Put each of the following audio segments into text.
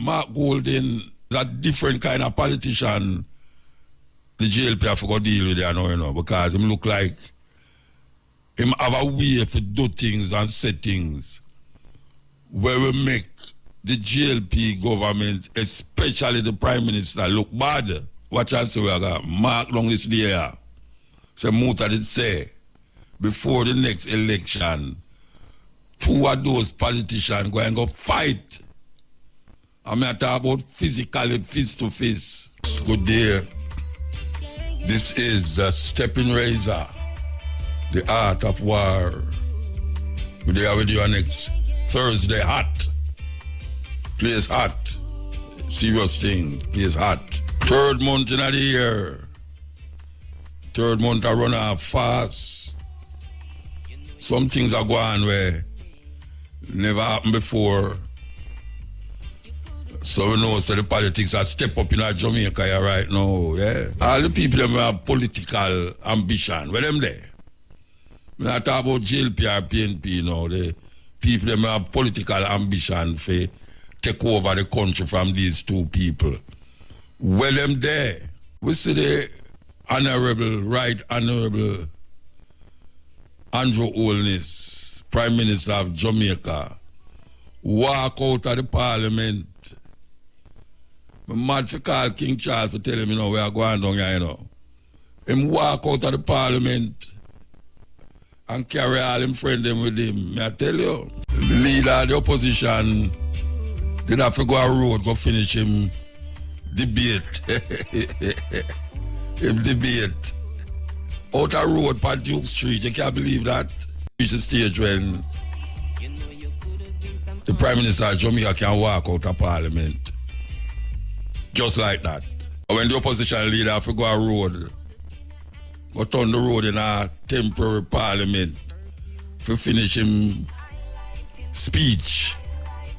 Mark Golding is a different kind of politician. The JLP have to go deal with it now, you know, because him look like him have a way to do things and say things where we make the JLP government, especially the Prime Minister, look bad. Watch out, so we got Mark long this day. So Muta did say, before the next election, two of those politicians go and go fight. I'm going to talk about physically, fist to fist. Good day. This is the Steppin Razor, the art of war. We're there with you next Thursday, hot. Place hot. Serious thing, place hot. Third month in the year. Third month I run off fast. Some things are going where never happened before. So we know so the politics are step up in Jamaica here right now, yeah. All the people that have political ambition, where them there? When I talk about JLP or PNP now, the people that have political ambition for take over the country from these two people. Where them there? We see the Right Honorable Andrew Holness, Prime Minister of Jamaica, walk out of the Parliament. I'm mad for call King Charles to tell him, you know, we are going down here, you know. Him walk out of the Parliament and carry all him friend them with him. May I tell you? The leader of the opposition did have to go a road, go finish him debate. Him debate. Out a road by Duke Street, you can't believe that. Reach the stage when the Prime Minister of Jamaica can walk out of Parliament. Just like that. When the opposition leader have to go a road, go turn the road in a temporary parliament for finish him speech.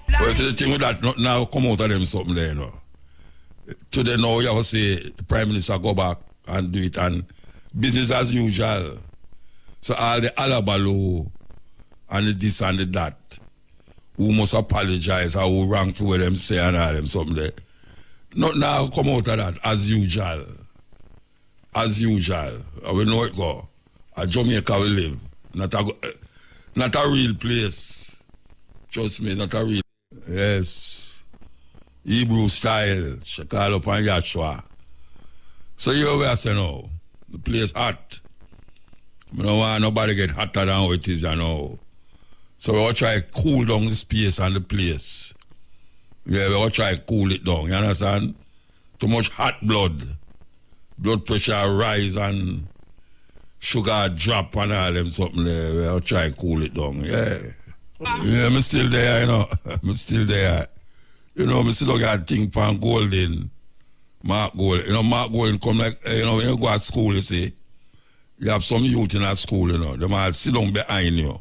But see the thing with that, not now come out of them something there, you know. Today now you have to say the Prime Minister go back and do it and business as usual. So all the alabalu and the this and the that, who must apologize or who wrong for what them say and all them something there. Not now come out of that, as usual. As usual. We know it go. A Jamaica we live. Not a real place. Trust me, not a real. Yes. Hebrew style. She call up on Yahshua. So here we are saying now. The place hot. I don't want nobody get hotter than how it is, you know. So we will try to cool down the space and the place. Yeah, we will try to cool it down, you understand? Too much hot blood pressure rise and sugar drop and all them something there. We will try to cool it down, yeah. Yeah, I'm still there, you know. I'm still there. You know, I'm still looking at things from Golding, Mark Golding. You know, Mark Golding come like, you know, when you go to school, you see, you have some youth in that school, you know, they might sit down behind you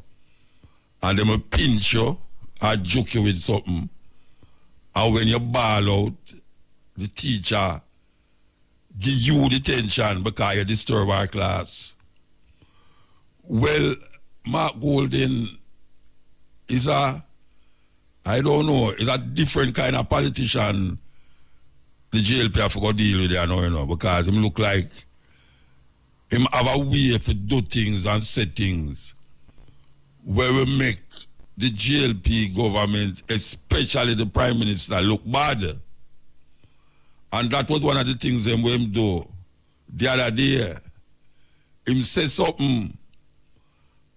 and they will pinch you or joke you with something. And when you ball out, the teacher give you detention because you disturb our class. Well, Mark Golding is I don't know, is a different kind of politician the JLP have to go deal with it now, you know, because him look like him have a way to do things and say things where we make the JLP government, especially the Prime Minister, look bad. And that was one of the things him do the other day. Him say something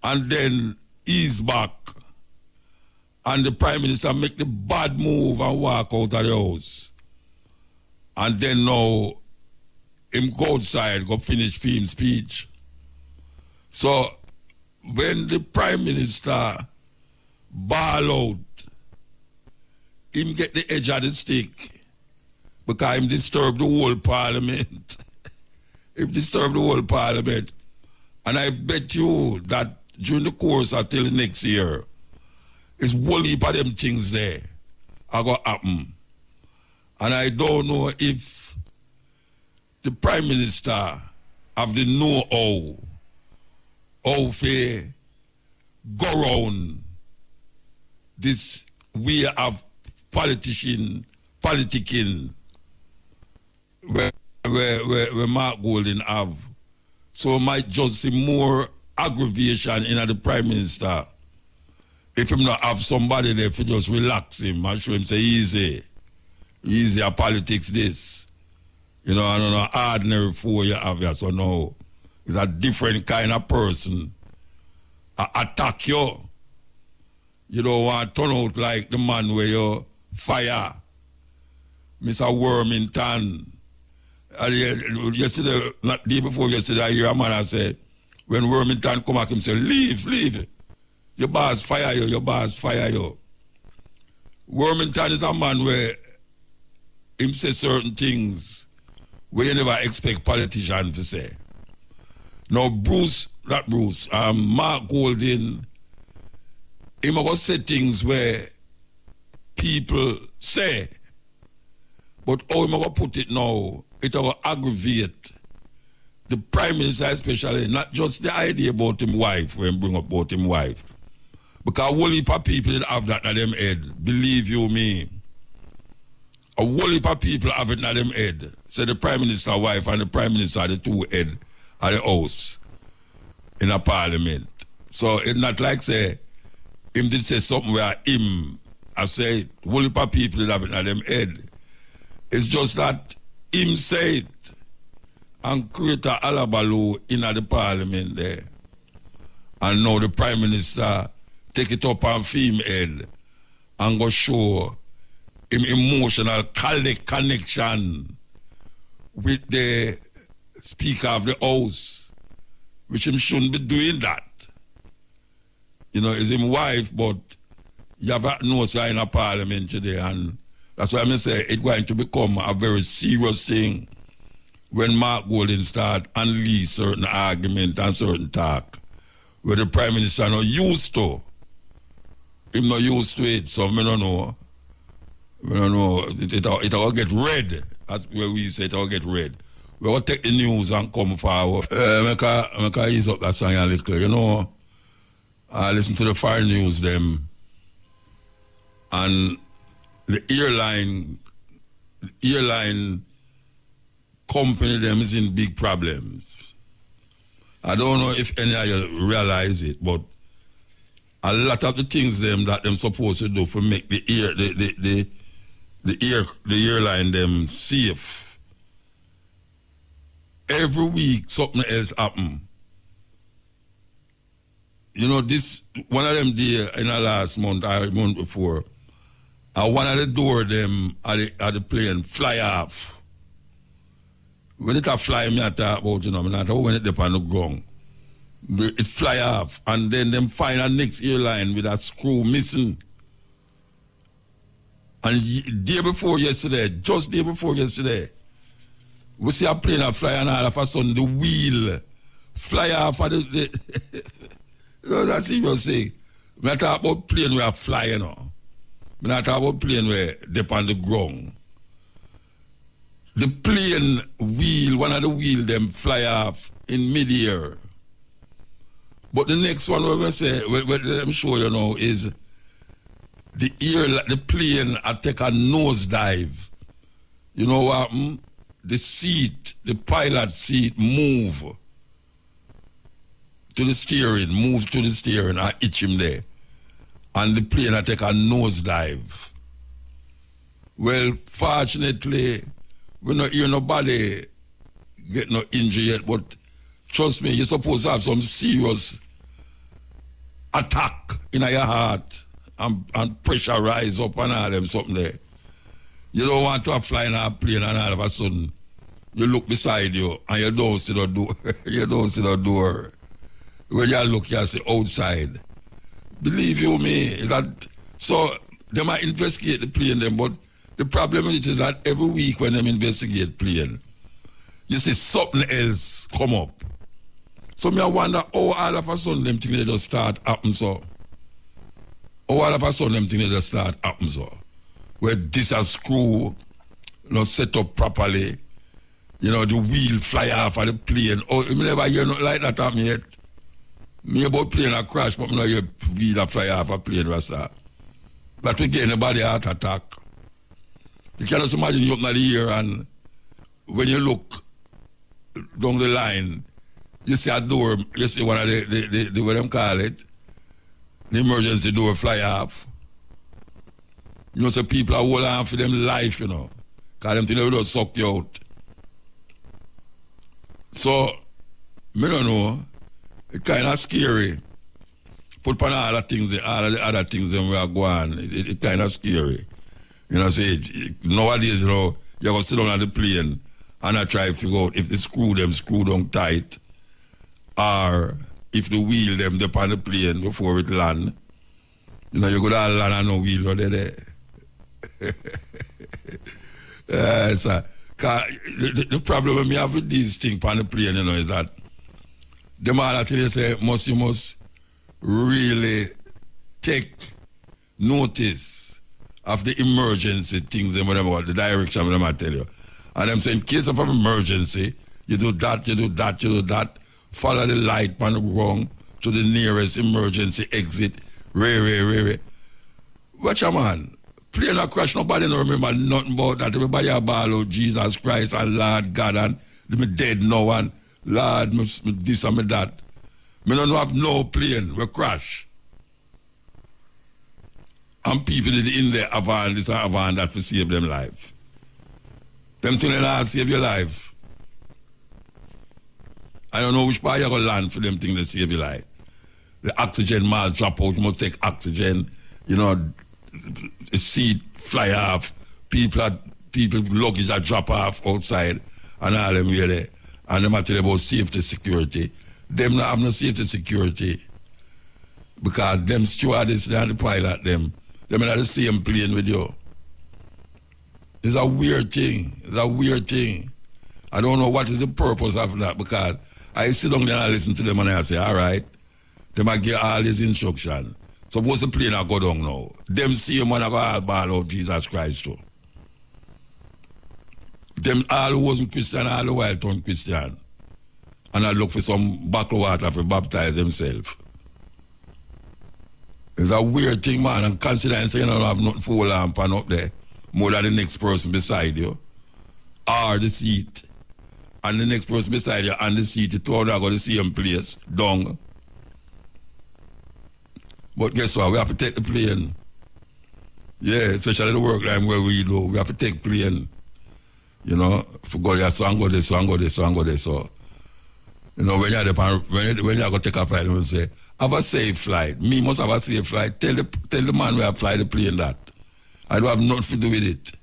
and then ease back. And the Prime Minister make the bad move and walk out of the house. And then now, him go outside, go finish film speech. So, when the Prime Minister ball out, him get the edge of the stick because him disturb the whole Parliament. Him disturb the whole Parliament. And I bet you that during the course until next year, it's one heap of them things there are going to happen. And I don't know if the Prime Minister have the know-how to go around this way of politician politicking where Mark Golding have. So it might just see more aggravation in the Prime Minister if him not have somebody there to just relax him and show him say easy a politics this. You know, I don't know, ordinary fool you have here, so no. It's a different kind of person. Attack you. You don't want to turn out like the man where you fire. Mr. Wormington. Yesterday, not the day before yesterday, I hear a man say, when Wormington come back, him say, leave. Your boss fire you. Wormington is a man where him say certain things where you never expect politicians to say. Now, Mark Golding, he must say things where people say, but how he must put it now, it will aggravate the Prime Minister especially, not just the idea about him wife, when bring up about him wife. Because a whole heap of people that have that in them head, believe you me. A whole heap of people have it in them head. So the Prime Minister wife and the Prime Minister are the two head of the house in a parliament. So it's not like say, him did say something where him, I say, whole heap of people that have it in them head. It's just that him say it and create a alabaloo in the parliament there. And now the Prime Minister take it up on film head and go show him emotional connection with the Speaker of the House, which him shouldn't be doing that. You know, it's him wife, but you have no sign of parliament today, and that's why I say it's going to become a very serious thing when Mark Golding start unleash certain argument and certain talk where the Prime Minister not used to. Him not used to it, so I don't know. It will get red. That's where we say it will get red. We will take the news and come forward. Make I ease up that song a little. You know, I listen to the foreign news them, and the airline company them is in big problems. I don't know if any of you realize it, but a lot of the things them that them supposed to do for make the airline them safe. Every week something else happen. You know, this one of them day in the last month or a month before, one of the door them at the plane fly off. When it a fly, me I talk about, you know, me not talk when it up on the ground. It fly off, and then them find a next airline with a screw missing. And day before yesterday, we see a plane a fly, and all of a sudden the wheel fly off of the you know, that's serious thing. Me not talk about plane where fly, you know. Me not talk about plane where they on the ground. The plane wheel, one of the wheel them fly off in mid-air. But the next one we say, I'm sure you know, is the plane take a nosedive. You know what? The pilot seat move to the steering, I itch him there. And the plane take a nosedive. Well, fortunately, we don't hear nobody get no injury yet, but trust me, you're supposed to have some serious attack in your heart and pressure rise up and all them something there. You don't want to fly in a plane and all of a sudden you look beside you and you don't see the door. You don't see the door. When you look, you see outside. Believe you me, is that so they might investigate the plane them, but the problem with it is that every week when they investigate plane, you see something else come up. So me I wonder how all of a sudden them things they just start happen so. How all of a sudden them things they just start happen so. Where this a screw not set up properly, you know, the wheel fly off of the plane. Oh, you never hear nothing like that happen yet. Me about plane a crash, but me not hear wheel a fly off a plane was that. But we get anybody heart attack. You can just imagine you open the ear and when you look down the line, you see a door, you see one of the what them call it, the emergency door fly off. You know, so people are holding on for them life, you know, because them think they will suck you out. So, me don't know, it's kind of scary. Put on all the other things that we are going, it's kind of scary. You know, say, nowadays, you know, you have to sit down on the plane and I try to figure out if they screw them tight, or if the wheel them up on the plane before it land. You know, you go down land and no wheel over there. So, the problem with me have with these things on the plane, you know, is that the man actually say you must really take notice of the emergency things and whatever, the direction whatever I tell you. And them say in case of an emergency, you do that, follow the light on the wrong to the nearest emergency exit. Watch a man. Plane a crash, nobody don't remember nothing about that. Everybody a ball out Jesus Christ and Lord God and me dead now and Lord me this and me that. Me don't have no plane, we crash. And people in there have on this and have on that to save them life. Them things not save your life. I don't know which part you're going to land for them things that save your life. The oxygen mask drop out, you must take oxygen, you know, the seat fly off, people luggage are drop off outside and all them really. And them are telling about safety security. Them not have no safety security because them stewardess and the pilot them in the same plane with you. It's a weird thing. I don't know what is the purpose of that because I sit down there and I listen to them and I say, all right, they might get all these instructions. Suppose the plane I go down now. Them see man I go all ball out Jesus Christ too. Them all who wasn't Christian all the while turned Christian. And I look for some buckle water to baptize themselves. It's a weird thing, man. And considering saying you don't have nothing for lamp and up there, more than the next person beside you, or the seat. And the next person beside you and the seat, you two are going to the same place, down. But guess what? We have to take the plane. Yeah, especially the work line where we do. We have to take plane. You know, for go there, so and go this, so and go this, so and go this. So, you know, when you're going to take a flight, you say, have a safe flight. Me must have a safe flight. Tell the man where I fly the plane that. I don't have nothing to do with it.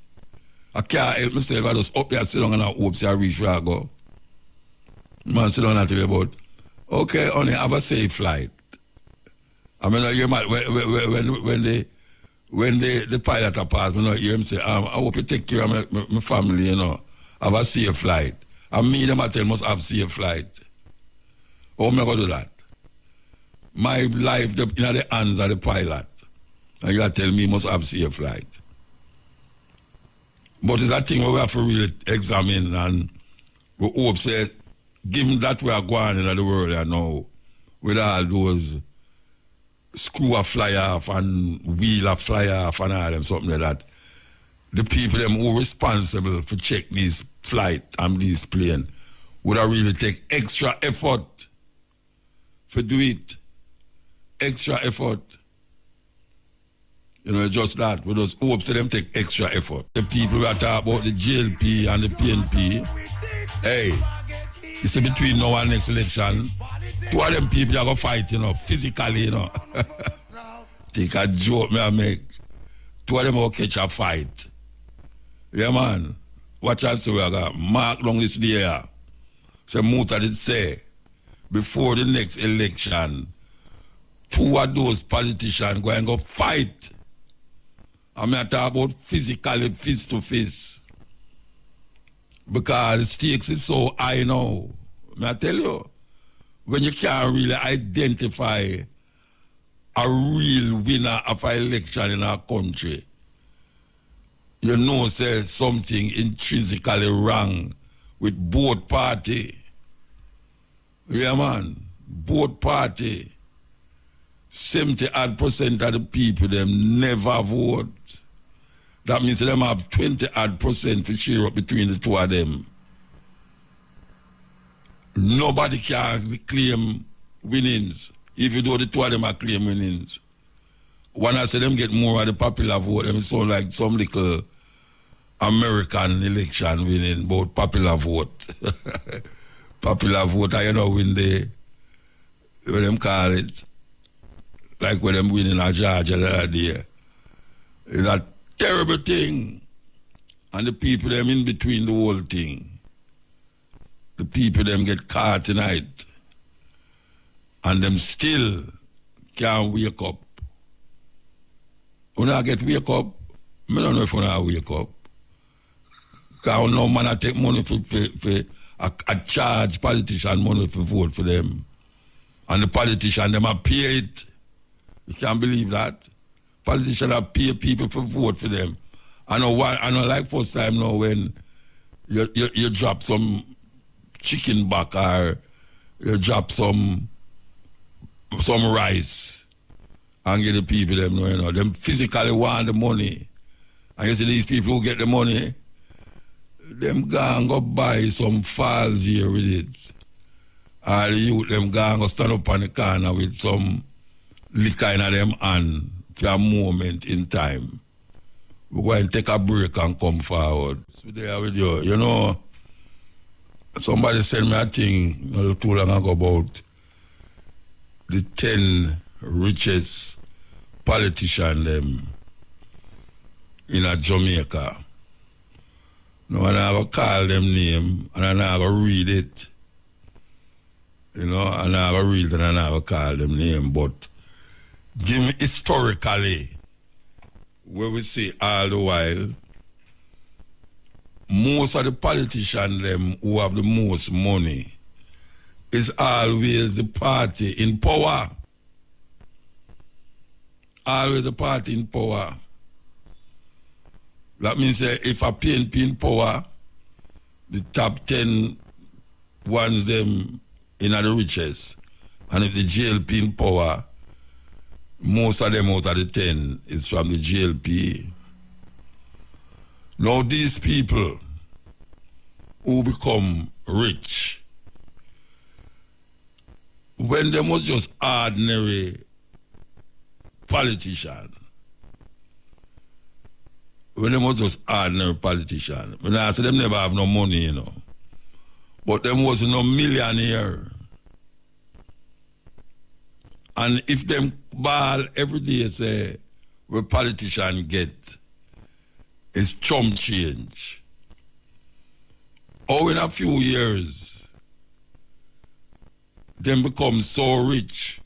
I can't help myself. I just up there, sit down and I hope I reach where I go. Man, sit down and tell you about, okay, honey, have a safe flight. I mean, you might, when the pilot pass, you know, hear him say, I hope you take care of my family, you know, have a safe flight. And me, them I tell must have safe flight. How am I going to do that? My life in the hands of the pilot. And you tell me must have safe flight. But it's a thing we have to really examine and we hope say, given that we are going in the world right now, with all those screw a fly off and wheel a fly off and all them something like that, the people them who are responsible for check these flight and these plane would have really take extra effort for do it. Extra effort. You know, just that. We just hope to them take extra effort. The people that talk about the GLP and the PNP, hey, you see between now and next election, two of them people are going to fight, you know, physically, you know. Take a joke me I make. Two of them will catch a fight. Yeah, man. Watch out, so we are going to mark long this day. So Muta did say, before the next election, two of those politicians go and go fight. I'm not talking about physically, face to face. Because the stakes is so high now. I tell you, when you can't really identify a real winner of an election in our country, you know say something intrinsically wrong with both party. Yeah, man. Both party. 70% of the people them never vote. That means them have 20% for share up between the two of them. Nobody can claim winnings, even though the two of them are claim winnings. When I say them get more of the popular vote, them sound like some little American election winning, but popular vote. Popular vote, I win the, what them call it, like when them winning a Georgia the other day. It's a terrible thing. And the people them in between the whole thing. The people them get caught tonight. And them still can't wake up. When I get wake up, I don't know if I wake up. Because no man I take money for I charge politician money for vote for them. And the politician, them are pay it. You can't believe that. Politicians are pay people for vote for them. I know like first time now when you drop some chicken back or you drop some rice and get the people them know, them physically want the money. And you see these people who get the money, them go buy some files here with it. Or the youth them go stand up on the corner with some liquor in them hand for a moment in time. We go and take a break and come forward. So there with you. You know, somebody sent me a thing not too long ago about the 10 richest politicians them in a Jamaica. No, and I go call them name and I go read it. You know, and I go read it and I go call them name. But give me historically, where we see all the while, most of the politicians them who have the most money is always the party in power. Always the party in power. That means if a PNP in power, the top 10 ones them in the richest. And if the GLP in power, most of them out of the 10 is from the GLP. Now these people who become rich, when they was just ordinary politician, when they was just ordinary politician, when I say them never have no money, you know, but them was no millionaire. And if them ball every day say, where politician get is chump change. Or in a few years, them become so rich.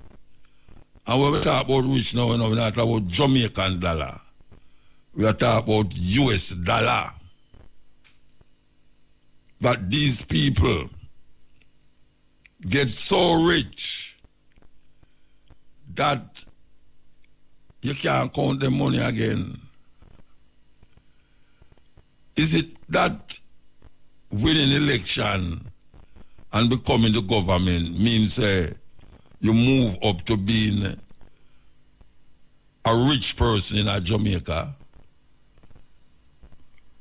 And when we talk about rich now, we're not talking about Jamaican dollar. We are talking about US dollar. But these people get so rich that you can't count the money again. Is it that winning election and becoming the government means you move up to being a rich person in Jamaica?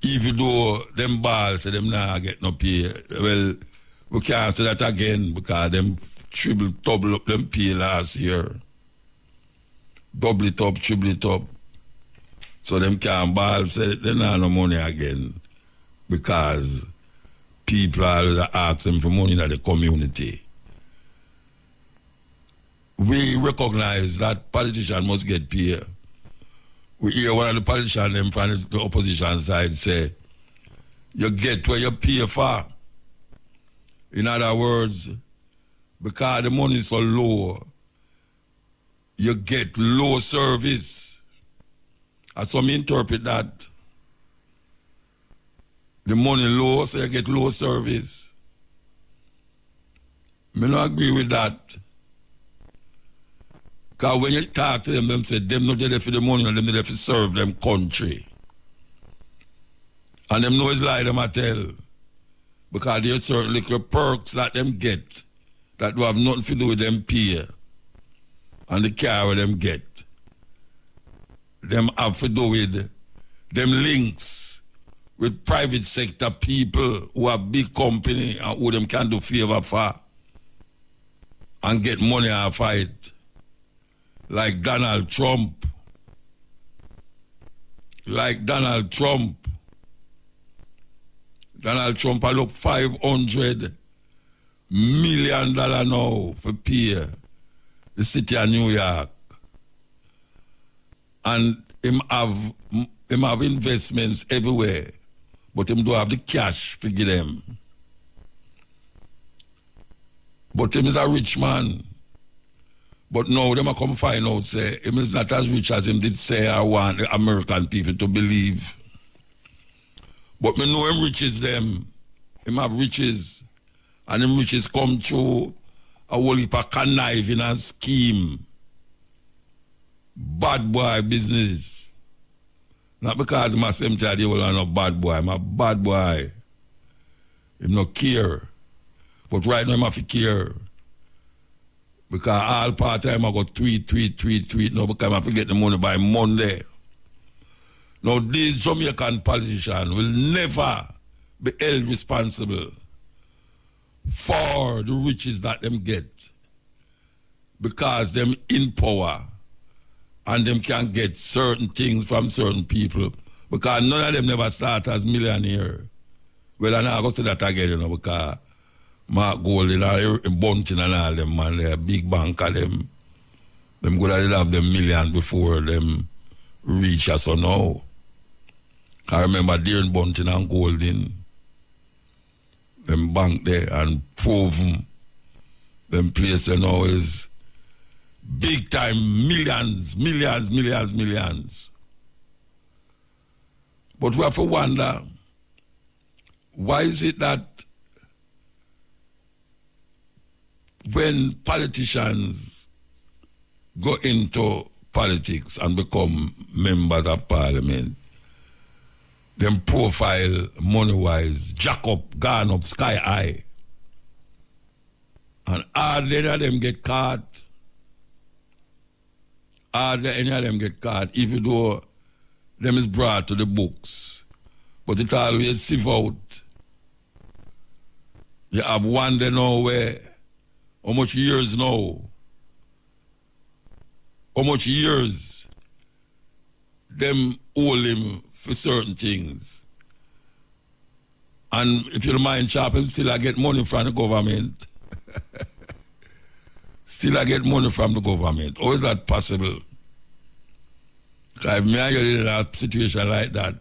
Even though them balls say them not get no pay, well, we can't say that again because them double up them pay last year. Double it up, triple it up. So them can't ball say they not have no money again because people always ask them for money in the community. We recognize that politicians must get paid. We hear one of the politicians them from the opposition side say, you get what you pay for. In other words, because the money is so low, you get low service. As some interpret that. The money low, so you get low service. I don't agree with that. Because when you talk to them say, them not there for the money, and them there for serve them country. And them know it's lie them I tell. Because there's certain little perks that them get that do have nothing to do with them pay. And the car them get. Them have to do with them links with private sector people who have big company and who them can do favor for and get money off it. Like Donald Trump. Donald Trump I look $500 million now for pay the city of New York. And him have investments everywhere, but him don't have the cash to give them. But him is a rich man. But now them a come find out say him is not as rich as him did say I want the American people to believe. But me know him riches them. Him have riches. And him riches come through a whole heap of conniving and scheme. Bad boy business. Not because I'm a same child, you will no bad boy. I'm a bad boy. Him no care. But right now, him have to care. Because all part time I go tweet. Now because I have to get the money by Monday. Now these Jamaican politicians will never be held responsible for the riches that them get. Because them in power and them can get certain things from certain people. Because none of them never start as millionaire. Well, I now go say that again, you know, because Mark Gold and Bunting and all them, man, they're big bank of them. Them good at have them million before them reach us or now. I remember during Bunting and Golding, them bank there and proven them place there now is big time millions. But we have to wonder, why is it that when politicians go into politics and become members of parliament, them profile money-wise, jack up, gone up, sky high. And hardly any of them get caught. Hardly any of them get caught, even though them is brought to the books. But it always sieve out. You have one day now where, how much years now? How much years them hold him for certain things? And if you don't mind, Sharp, him still I get money from the government. Still I get money from the government. How is that possible? Because if me and you in a situation like that,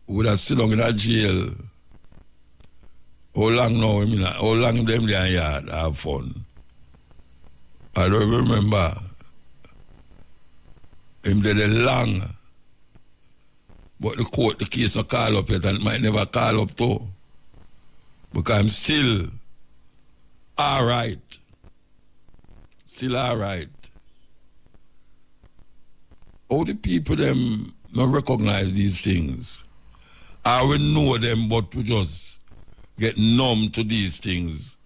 we would have sit down in a jail. How long now? I mean, how long them there in yard have fun? I don't remember. Him did it long. But the court, the case not call up yet and it might never call up too. Because I'm still all right. Still all right. How the people them not recognize these things? I will know them, but we just get numb to these things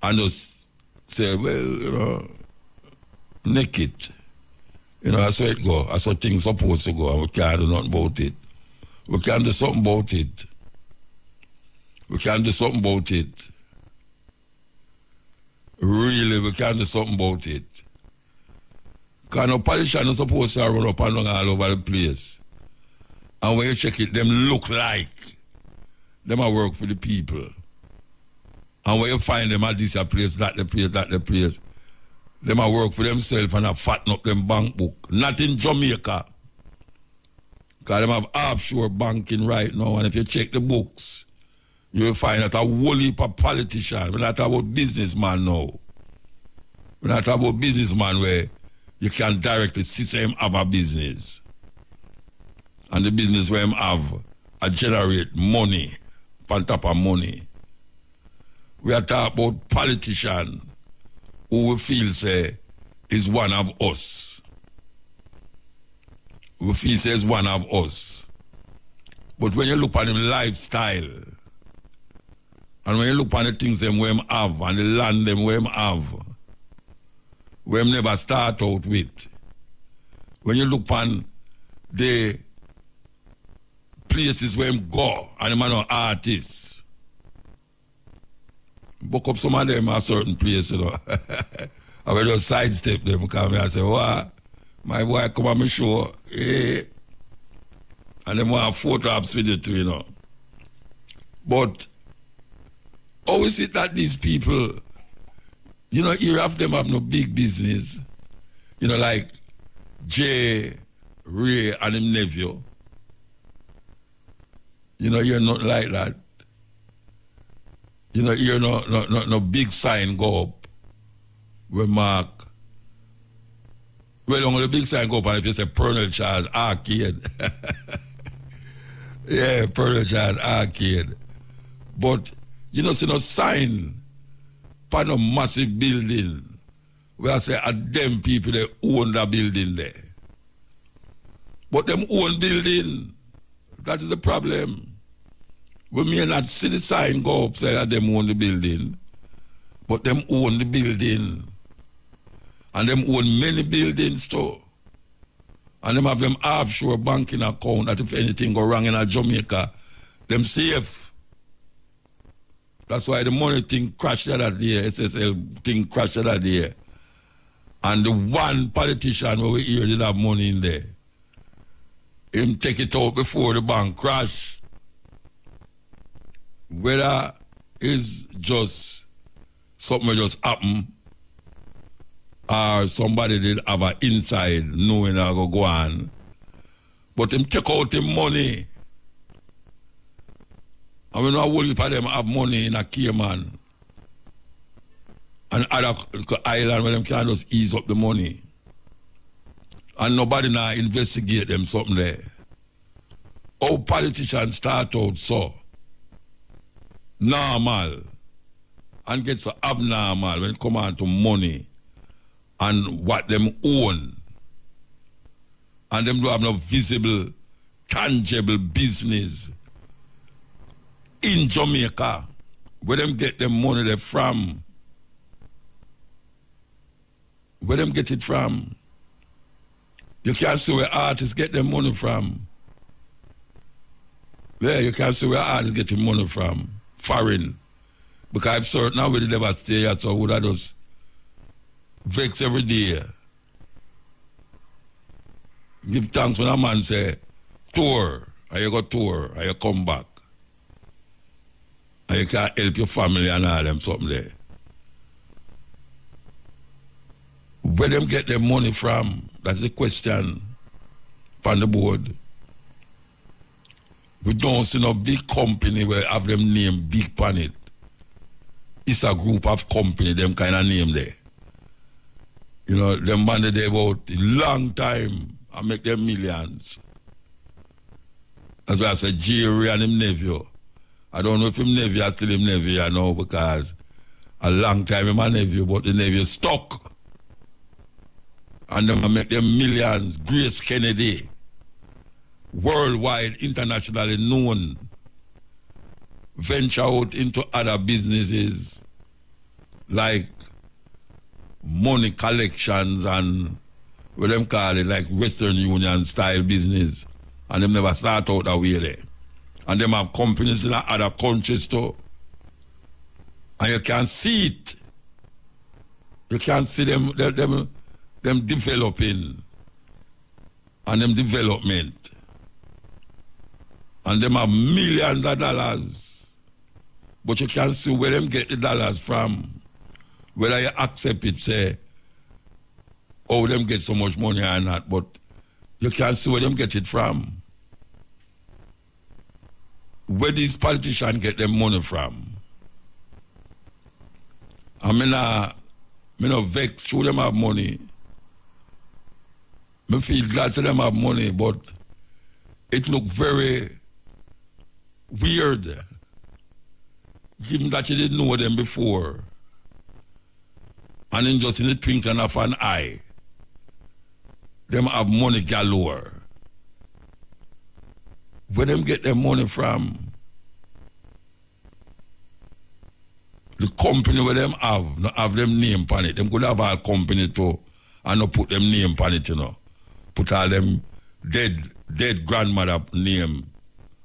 and just say, well, you know, naked. You know, that's how it go. That's how things supposed to go, and we can't do nothing about it. We can't do something about it. We can't do something about it. Really, we can't do something about it. Because no politician is supposed to run up and down all over the place. And when you check it, them look like them a work for the people. And when you find them at this place, that the place, them a work for themselves and a fatten up them bank book. Not in Jamaica. Because them have offshore banking right now. And if you check the books, you'll find that a whole heap of politicians. We're not talking about businessman now. We're not talking about businessman where you can directly see him have a business. And the business where him have a generate money on top of money. We are talking about politicians who we feel say is one of us. We feel say is one of us. But when you look at him lifestyle, and when you look at the things them where him have, and the land them where him have, where him never start out with, when you look at the places where him go and him are no artist. Book up some of them at certain places, you know. I will just sidestep them because I say, what? My boy come on my show, eh? And them want photo ops with it too, you know. But how is it that these people, you know, here of them have no big business, you know, like Jay, Ray, and him nephew. You know, you're not like that. You know, you're no big sign go up with Mark. Well, only the big sign go up and if you say Colonel Charles Arcade. Yeah, Colonel Charles Arcade. But, you know, see no sign for no massive building where I say at them people they own the building there. But them own building, that is the problem. We may not see the sign go up say that them own the building, but them own the building. And them own many buildings too. And them have them offshore banking account that if anything go wrong in a Jamaica, them safe. That's why the money thing crashed that year, SSL thing crashed that year. And the one politician where we hear did have money in there, him take it out before the bank crash. Whether it's just something just happen or somebody did have an inside knowing how to go on. But him take out him money. I mean, not only for them have money in a Cayman and other island where them can just ease up the money. And nobody now investigate them something there. How politicians start out so normal and get so abnormal when it come on to money and what them own. And them do have no visible, tangible business in Jamaica where them get them money there from. Where them get it from? You can't see where artists get their money from. Yeah, you can't see where artists get their money from. Foreign. Because I've certain now we never stay here, so would I just vex every day. Give thanks when a man say, tour, and you go tour, and you come back. And you can help your family and all them something there. Where them get their money from? That's the question on the board. We don't see no big company where have them name big pan it. It's a group of company, them kind of name there. You know, them man they about a long time and make them millions. That's why I said Jerry and him nephew. I don't know if him nephew is still him nephew, I know, because a long time him a nephew, but the nephew stuck. And them make them millions. Grace Kennedy, worldwide, internationally known, venture out into other businesses like money collections and what them call it, like Western Union style business. And them never start out that way there. And them have companies in other countries too. And you can see it. You can see them developing and them development. And them have millions of dollars. But you can see where them get the dollars from. Whether you accept it, say, oh, them get so much money or not, but you can see where them get it from. Where these politicians get their money from. I mean, no vex, show them have money. I feel glad to them have money, but it look very weird, given that you didn't know them before. And then just in the twinkling of an eye, them have money galore. Where them get their money from? The company where them not have them name on it. Them could have a company too and not put them name on it, you know. Put all them dead grandmother name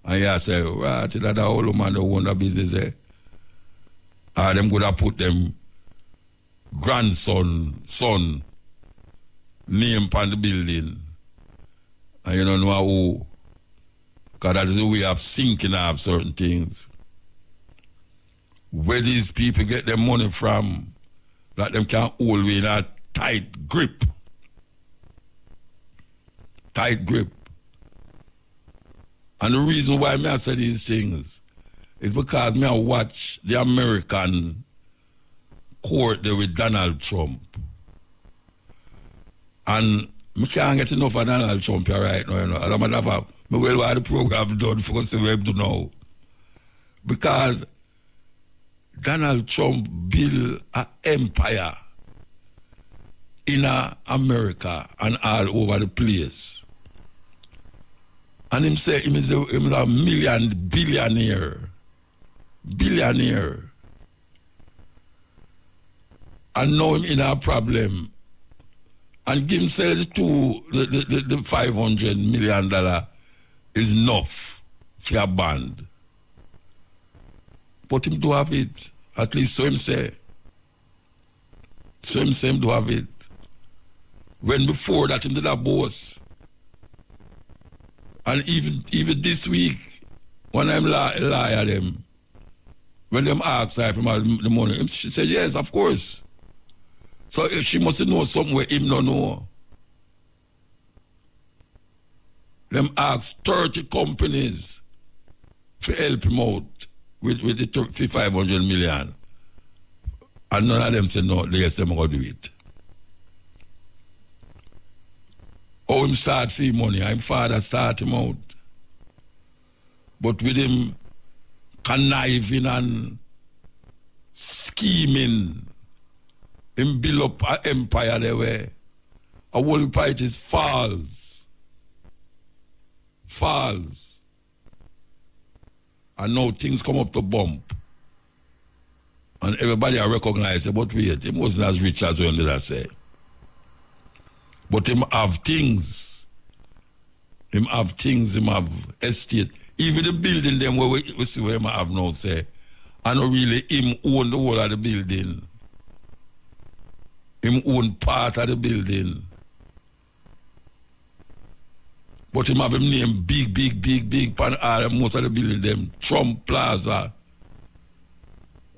And you say, right, that old man that own the business there. Or them could have put them son, name on the building. And you don't know who. Because that is the way of thinking of certain things. Where these people get their money from, that them can hold in a tight grip. Tight grip. And the reason why I say these things is because I watch the American court there with Donald Trump. And I can't get enough of Donald Trump here right now, you know. I'm going to have the program done for us to do now. Because Donald Trump built an empire in America and all over the place. And him say him is a billionaire. And now him in a problem. And give himself the $500 million is enough for a band. But him do have it. At least so him say. So him say him do have it. When before that him did a boss. And even this week, when I'm lie at them, when them ask her from the money, she said, yes, of course. So she must know something where him don't know. Them ask 30 companies to help him out with the $500 million. And none of them say no, yes, them going to do it. How him start fee money, him father start him out. But with him conniving and scheming, him build up an empire there where a whole part is falls. And now things come up to bump. And everybody I recognize it, but wait, he wasn't as rich as when did I say. But him have things. Him have estate. Even the building them where we see where him have now say, and not really him own the whole of the building. Him own part of the building. But him have him name big pan all most of the building them. Trump Plaza.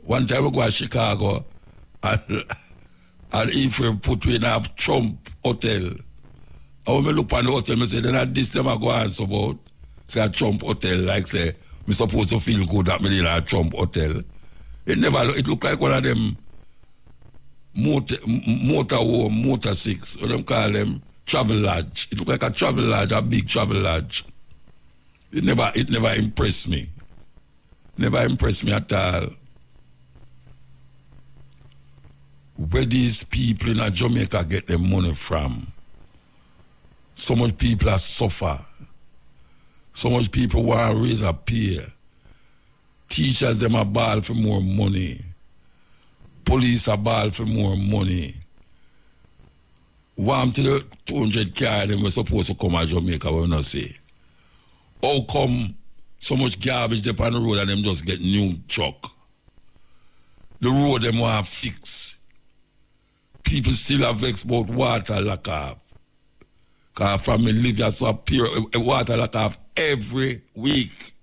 One time we go to Chicago and if we put in a Trump hotel. And when we look on the hotel, I say, then at this time I go answer about say a Trump hotel, like say, I'm supposed to feel good that me in a Trump hotel. It look like one of them motor 6, what them call them travel lodge. It look like a travel lodge, a big travel lodge. It never impressed me. Never impressed me at all. Where these people in Jamaica get their money from. So much people are suffer. So much people want to raise a pay. Teachers them are ball for more money. Police are ball for more money. Want to the 200 car them were supposed to come to Jamaica, we not say. How come so much garbage there on the road and them just get new truck? The road them want to fix. People still have vexed about water lack of. Because from me live here so pure water lack of every week.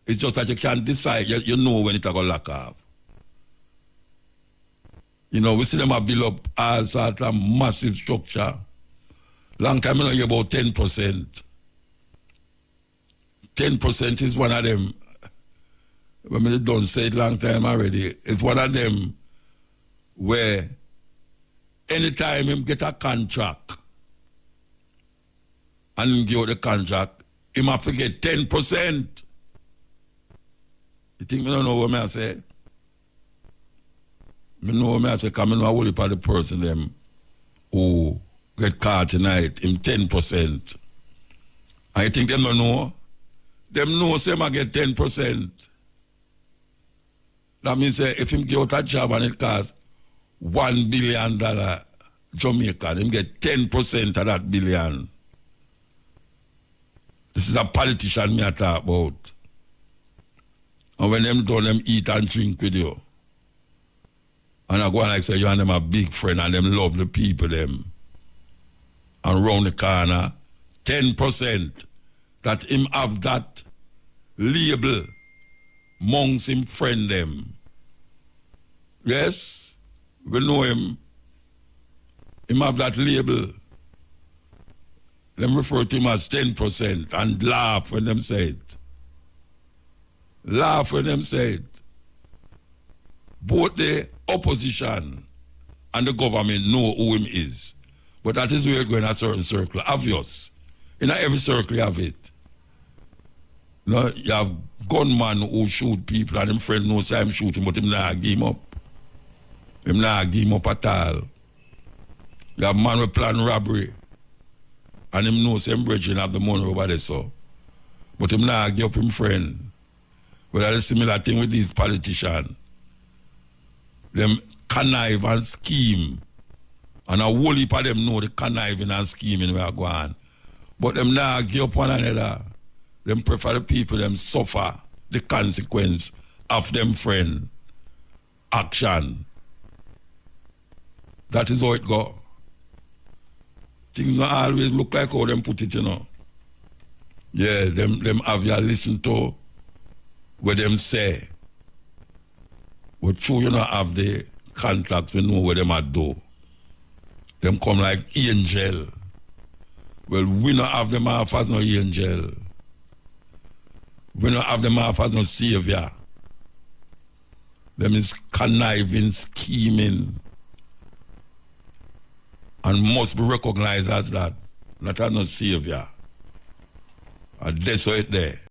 It's just that you can't decide, you know when it's going to lack of. You know, we see them build up all sorts of massive structure. Long time you know you're about 10%. 10% is one of them. When we don't say it long time already, it's one of them where anytime him get a contract and him give out the contract, him have to get 10%. You think me don't know what I say? Me know what I say, because I know only for the person them who get caught tonight, him 10%. And you think them don't know? Them know say I get 10%. That means if him give out a job and it costs $1 billion Jamaican, him get 10% of that billion. This is a politician me I talk about. And when them done, them eat and drink with you. And I go and like say you and them a big friend and them love the people them. And round the corner, 10% that him have that label amongst him friend them. Yes, we know him. Him have that label. Them refer to him as 10% and laugh when them say it. Laugh when them say it. Both the opposition and the government know who him is. But that is where you go in a certain circle. Obvious. In every circle you have it. You know, you have gunman who shoot people and him friend knows him shooting, but him not give him up. Him not give him up at all. You have man who plan robbery and him knows him bridging have the money over there so. But him not give up him friend. But that's a similar thing with these politicians. Them connive and scheme. And a whole heap of them know the conniving and scheming where go on. But them not give up one another. Them prefer the people them suffer the consequence of them friend action. That is how it go. Things don't always look like how them put it, you know. Yeah, them have you listen to what them say. But true, you know, have the contracts, we know what them are do. Them come like angel. Well, we don't have them off as no angel. We don't have them off as no savior. Them is conniving, scheming, and must be recognized as that, not as no savior. And that's how it there.